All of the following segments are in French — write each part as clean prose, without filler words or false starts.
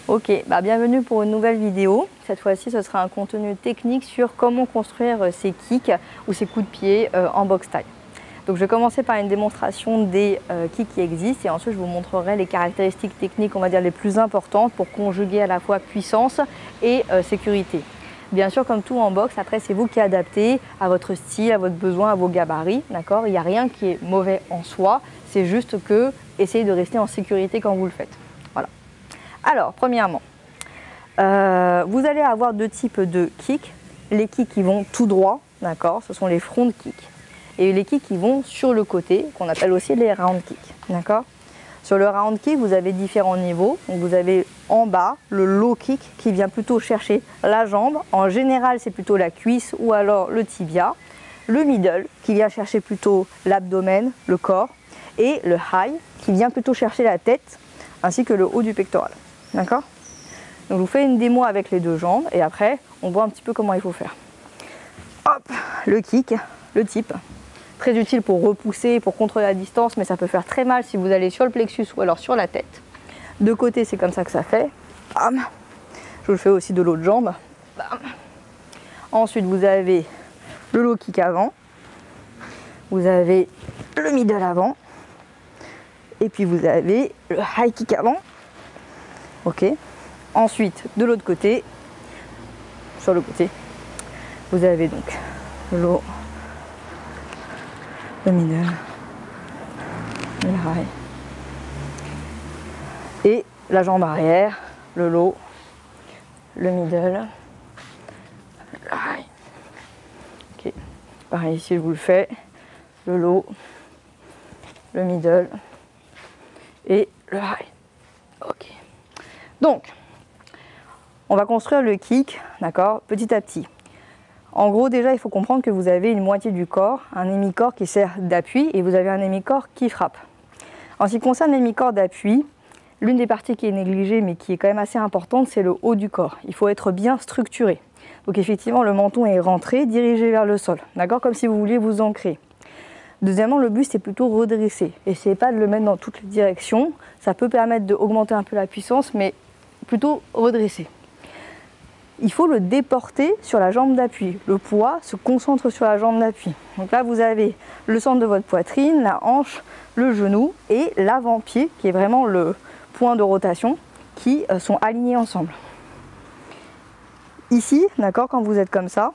Ok, bienvenue pour une nouvelle vidéo. Cette fois-ci, ce sera un contenu technique sur comment construire ces kicks ou ces coups de pied en boxe taille. Donc, je vais commencer par une démonstration des kicks qui existent et ensuite je vous montrerai les caractéristiques techniques, on va dire, les plus importantes pour conjuguer à la fois puissance et sécurité. Bien sûr, comme tout en boxe, après c'est vous qui adaptez à votre style, à votre besoin, à vos gabarits, d'accord? Il n'y a rien qui est mauvais en soi, c'est juste que essayez de rester en sécurité quand vous le faites. Voilà. Alors, premièrement, vous allez avoir deux types de kicks. Les kicks qui vont tout droit, d'accord? Ce sont les front kicks. Et les kicks qui vont sur le côté, qu'on appelle aussi les round kicks, d'accord? Sur le round kick, vous avez différents niveaux. Donc vous avez en bas le low kick qui vient plutôt chercher la jambe. En général, c'est plutôt la cuisse ou alors le tibia. Le middle qui vient chercher plutôt l'abdomen, le corps. Et le high qui vient plutôt chercher la tête ainsi que le haut du pectoral. D'accord? Donc je vous fais une démo avec les deux jambes et après on voit un petit peu comment il faut faire. Hop, le kick, le type. Très utile pour repousser, pour contrôler la distance, mais ça peut faire très mal si vous allez sur le plexus ou alors sur la tête. De côté, c'est comme ça que ça fait. Bam. Je vous le fais aussi de l'autre jambe. Bam. Ensuite, vous avez le low kick avant. Vous avez le middle avant. Et puis vous avez le high kick avant. Ok. Ensuite, de l'autre côté, sur le côté, vous avez donc le low, le middle, le high et la jambe arrière, le low, le middle, le high. Ok, pareil ici je vous le fais, le low, le middle et le high. Ok. Donc, on va construire le kick, d'accord, petit à petit. En gros, déjà, il faut comprendre que vous avez une moitié du corps, un hémicorps qui sert d'appui et vous avez un hémicorps qui frappe. En ce qui concerne l'hémicorps d'appui, l'une des parties qui est négligée mais qui est quand même assez importante, c'est le haut du corps. Il faut être bien structuré. Donc effectivement, le menton est rentré, dirigé vers le sol, d'accord, comme si vous vouliez vous ancrer. Deuxièmement, le buste est plutôt redressé. Essayez pas de le mettre dans toutes les directions. Ça peut permettre d'augmenter un peu la puissance, mais plutôt redressé. Il faut le déporter sur la jambe d'appui. Le poids se concentre sur la jambe d'appui. Donc là, vous avez le centre de votre poitrine, la hanche, le genou et l'avant-pied, qui est vraiment le point de rotation, qui sont alignés ensemble. Ici, d'accord, quand vous êtes comme ça,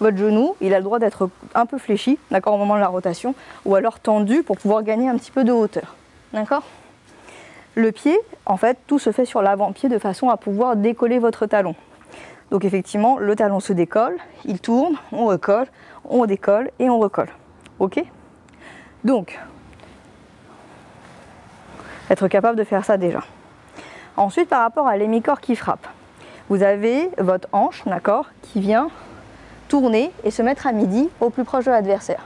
votre genou, il a le droit d'être un peu fléchi, d'accord, au moment de la rotation, ou alors tendu pour pouvoir gagner un petit peu de hauteur. D'accord ? Le pied, en fait, tout se fait sur l'avant-pied de façon à pouvoir décoller votre talon. Donc effectivement, le talon se décolle, il tourne, on recolle, on décolle et on recolle. Ok ? Donc, être capable de faire ça déjà. Ensuite, par rapport à l'hémicorps qui frappe, vous avez votre hanche, d'accord, qui vient tourner et se mettre à midi au plus proche de l'adversaire.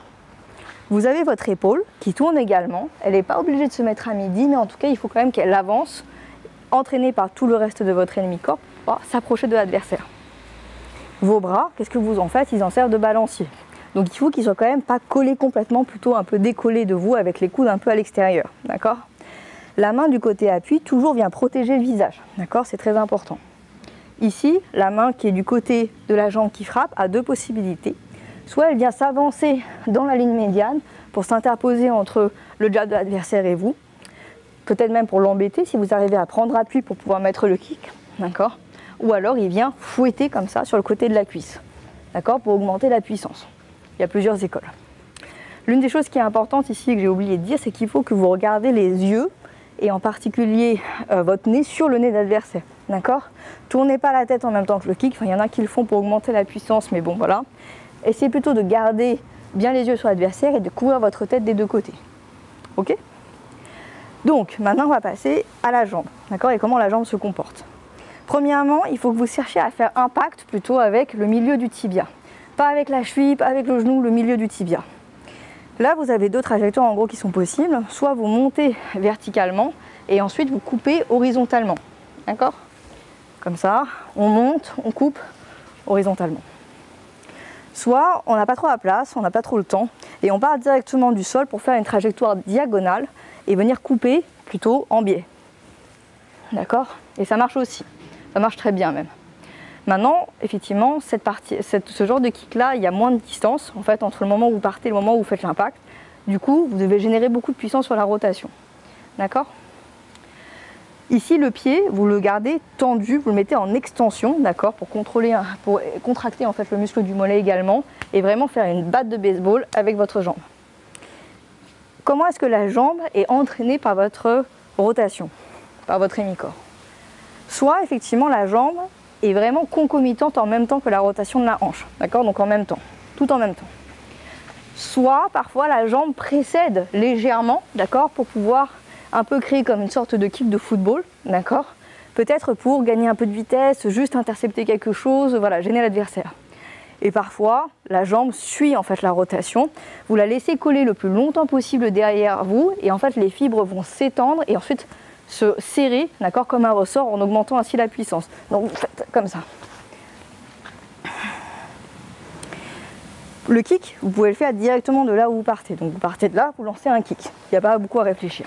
Vous avez votre épaule qui tourne également. Elle n'est pas obligée de se mettre à midi, mais en tout cas, il faut quand même qu'elle avance, entraînée par tout le reste de votre hémicorps, pour s'approcher de l'adversaire. Vos bras, qu'est-ce que vous en faites? Ils en servent de balancier. Donc il faut qu'ils soient quand même pas collés complètement, plutôt un peu décollés de vous avec les coudes un peu à l'extérieur. D'accord? La main du côté appui, toujours vient protéger le visage. D'accord? C'est très important. Ici, la main qui est du côté de la jambe qui frappe a deux possibilités. Soit elle vient s'avancer dans la ligne médiane pour s'interposer entre le jab de l'adversaire et vous, peut-être même pour l'embêter si vous arrivez à prendre appui pour pouvoir mettre le kick, d'accord ? Ou alors il vient fouetter comme ça sur le côté de la cuisse, d'accord, pour augmenter la puissance. Il y a plusieurs écoles. L'une des choses qui est importante ici, que j'ai oublié de dire, c'est qu'il faut que vous regardez les yeux, et en particulier votre nez sur le nez de l'adversaire, d'accord ? Tournez pas la tête en même temps que le kick, enfin, il y en a qui le font pour augmenter la puissance, mais bon voilà. Essayez plutôt de garder bien les yeux sur l'adversaire et de couvrir votre tête des deux côtés. Ok ? Donc, maintenant, on va passer à la jambe. D'accord ? Et comment la jambe se comporte. Premièrement, il faut que vous cherchiez à faire impact plutôt avec le milieu du tibia. Pas avec la cheville, pas avec le genou, le milieu du tibia. Là, vous avez deux trajectoires en gros qui sont possibles. Soit vous montez verticalement et ensuite vous coupez horizontalement. D'accord ? Comme ça, on monte, on coupe horizontalement. Soit on n'a pas trop la place, on n'a pas trop le temps, et on part directement du sol pour faire une trajectoire diagonale et venir couper plutôt en biais. D'accord? Et ça marche aussi. Ça marche très bien même. Maintenant, effectivement, ce genre de kick-là, il y a moins de distance en fait, entre le moment où vous partez et le moment où vous faites l'impact. Du coup, vous devez générer beaucoup de puissance sur la rotation. D'accord? Ici, le pied, vous le gardez tendu, vous le mettez en extension, d'accord, pour contracter en fait le muscle du mollet également et vraiment faire une batte de baseball avec votre jambe. Comment est-ce que la jambe est entraînée par votre rotation, par votre hémicorps? Soit effectivement la jambe est vraiment concomitante en même temps que la rotation de la hanche, d'accord, donc en même temps, tout en même temps. Soit parfois la jambe précède légèrement, d'accord, pour pouvoir un peu créer comme une sorte de kick de football, d'accord, peut-être pour gagner un peu de vitesse, juste intercepter quelque chose, voilà, gêner l'adversaire. Et parfois, la jambe suit en fait la rotation, vous la laissez coller le plus longtemps possible derrière vous et en fait les fibres vont s'étendre et ensuite se serrer, d'accord, comme un ressort en augmentant ainsi la puissance. Donc vous faites comme ça. Le kick, vous pouvez le faire directement de là où vous partez. Donc vous partez de là, vous lancez un kick. Il n'y a pas beaucoup à réfléchir.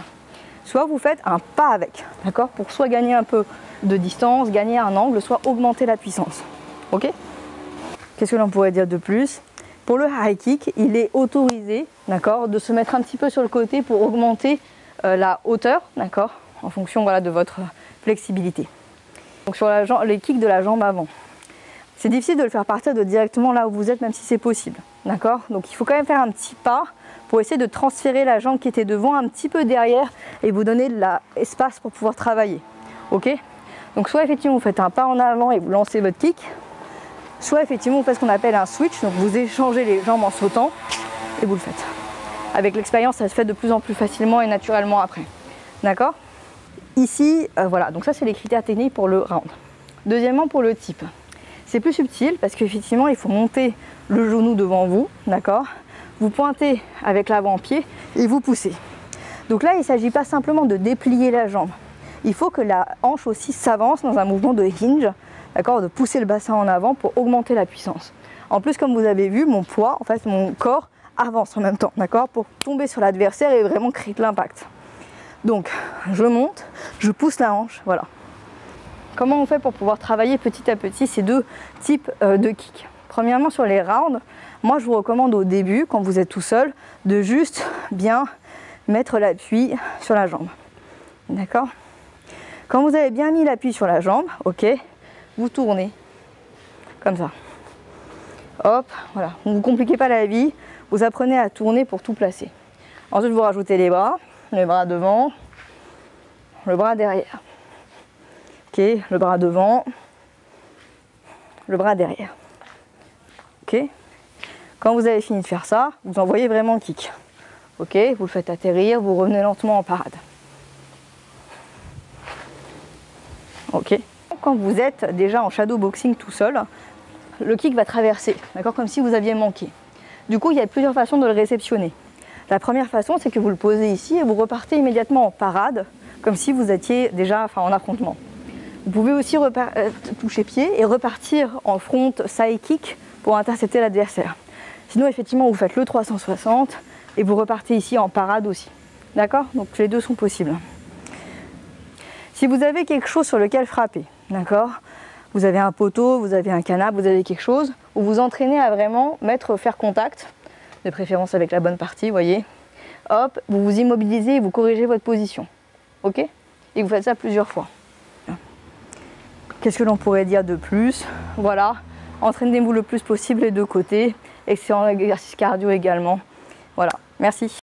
Soit vous faites un pas avec, d'accord, pour soit gagner un peu de distance, gagner un angle, soit augmenter la puissance. Ok? Qu'est-ce que l'on pourrait dire de plus? Pour le high kick, il est autorisé, d'accord, de se mettre un petit peu sur le côté pour augmenter la hauteur, d'accord, en fonction voilà, de votre flexibilité. Donc sur les kicks de la jambe avant. C'est difficile de le faire partir de directement là où vous êtes, même si c'est possible, d'accord? Donc il faut quand même faire un petit pas pour essayer de transférer la jambe qui était devant un petit peu derrière et vous donner de l'espace pour pouvoir travailler. Ok? Donc soit effectivement vous faites un pas en avant et vous lancez votre kick, soit effectivement vous faites ce qu'on appelle un switch, donc vous échangez les jambes en sautant et vous le faites. Avec l'expérience, ça se fait de plus en plus facilement et naturellement après. D'accord? Ici, voilà, donc ça c'est les critères techniques pour le round. Deuxièmement, pour le type. C'est plus subtil parce qu'effectivement, il faut monter le genou devant vous, d'accord? Vous pointez avec l'avant-pied et vous poussez. Donc là, il ne s'agit pas simplement de déplier la jambe. Il faut que la hanche aussi s'avance dans un mouvement de hinge, d'accord, de pousser le bassin en avant pour augmenter la puissance. En plus, comme vous avez vu, mon poids, en fait, mon corps avance en même temps, d'accord, pour tomber sur l'adversaire et vraiment créer de l'impact. Donc, je monte, je pousse la hanche, voilà. Comment on fait pour pouvoir travailler petit à petit ces deux types de kicks? Premièrement, sur les rounds, moi je vous recommande au début, quand vous êtes tout seul, de juste bien mettre l'appui sur la jambe. D'accord? Quand vous avez bien mis l'appui sur la jambe, ok, vous tournez comme ça. Hop, voilà. Ne vous compliquez pas la vie, vous apprenez à tourner pour tout placer. Ensuite, vous rajoutez les bras devant, le bras derrière. Ok, le bras devant, le bras derrière. Ok. Quand vous avez fini de faire ça, vous envoyez vraiment le kick. Ok, vous le faites atterrir, vous revenez lentement en parade. Ok. Quand vous êtes déjà en shadow boxing tout seul, le kick va traverser, d'accord, comme si vous aviez manqué. Du coup, il y a plusieurs façons de le réceptionner. La première façon, c'est que vous le posez ici et vous repartez immédiatement en parade, comme si vous étiez déjà en affrontement. Vous pouvez aussi toucher pied et repartir en front side kick pour intercepter l'adversaire. Sinon, effectivement, vous faites le 360 et vous repartez ici en parade aussi. D'accord? Donc les deux sont possibles. Si vous avez quelque chose sur lequel frapper, d'accord? Vous avez un poteau, vous avez un canapé, vous avez quelque chose, où vous entraînez à vraiment faire contact, de préférence avec la bonne partie, vous voyez. Hop, vous vous immobilisez et vous corrigez votre position. Ok? Et vous faites ça plusieurs fois. Qu'est-ce que l'on pourrait dire de plus? Voilà, entraînez-vous le plus possible les deux côtés. Excellent exercice cardio également. Voilà, merci.